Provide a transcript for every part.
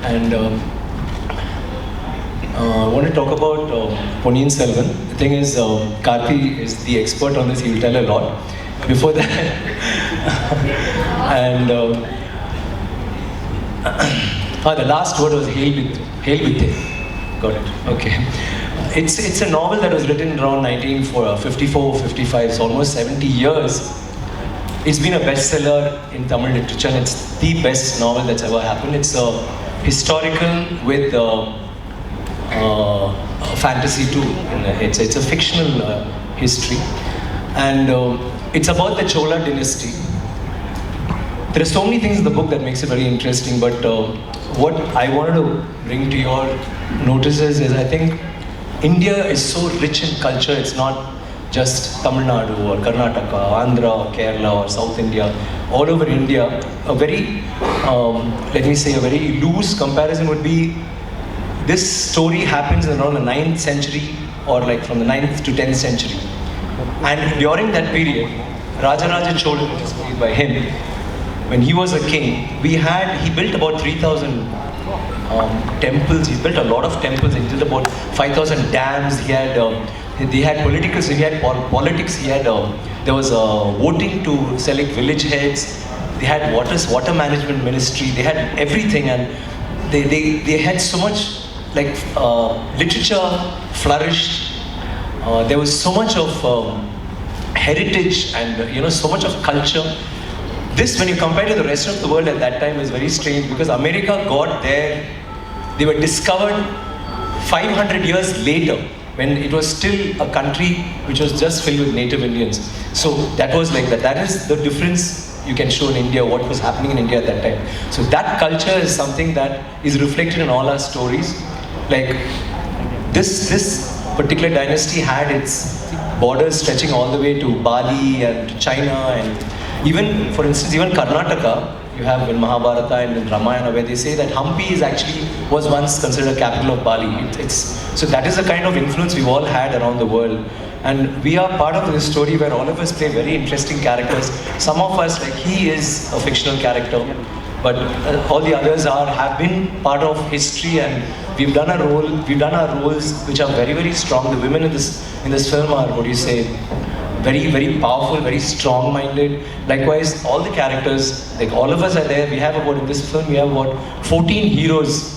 And I want to talk about Ponniyin Selvan. The thing is, Karthi is the expert on this. He will tell a lot. Before that, and the last word was hail with it. Got it. Okay. It's a novel that was written around 1954, 55, so almost 70 years. It's been a bestseller in Tamil literature, and it's the best novel that's ever happened. It's a historical with fantasy too. It's a fictional history, and it's about the Chola dynasty. There are so many things in the book that makes it very interesting, but what I wanted to bring to your notices is I think India is so rich in culture. It's not just Tamil Nadu or Karnataka, or Andhra or Kerala or South India. All over India, a very, let me say, a very loose comparison would be this story happens around the 9th century or like from the 9th to 10th century. And during that period, Rajaraja Chola, which is played by him, when he was a king, he built about 3,000 temples. He built a lot of temples. He built about 5,000 dams. They had politics. He had politics. There was voting to select village heads. They had water management ministry. They had everything, and they had so much literature flourished. There was so much of heritage and so much of culture. This, when you compare to the rest of the world at that time, is very strange because America got there. They were discovered 500 years later when it was still a country which was just filled with native Indians. So that was like that. That is the difference you can show in India, what was happening in India at that time. So that culture is something that is reflected in all our stories. Like this particular dynasty had its borders stretching all the way to Bali and to China, and even, for instance, even Karnataka, you have in Mahabharata and in Ramayana where they say that Hampi was once considered a capital of Bali. So that is the kind of influence we've all had around the world. And we are part of this story where all of us play very interesting characters. Some of us, like he is a fictional character, but all the others have been part of history, and we've done our roles which are very, very strong. The women in this film are, very, very powerful, very strong-minded. Likewise, all the characters, like all of us are there. In this film, we have about 14 heroes.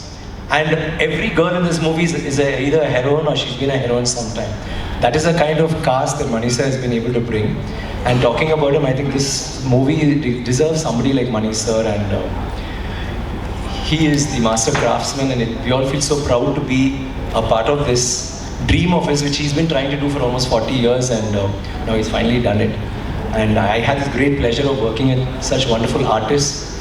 And every girl in this movie is either a heroine or she's been a heroine sometime. That is the kind of cast that Manisha has been able to bring. And talking about him, I think this movie deserves somebody like Manisha, and he is the master craftsman, and we all feel so proud to be a part of this dream of his, which he's been trying to do for almost 40 years, and now he's finally done it. And I had this great pleasure of working with such wonderful artists,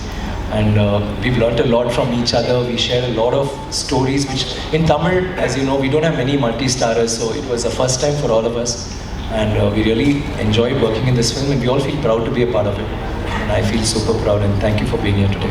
and we've learned a lot from each other. We share a lot of stories, which in Tamil, as you know, we don't have many multi-starers, so it was the first time for all of us, and we really enjoyed working in this film, and we all feel proud to be a part of it. And I feel super proud, and thank you for being here today.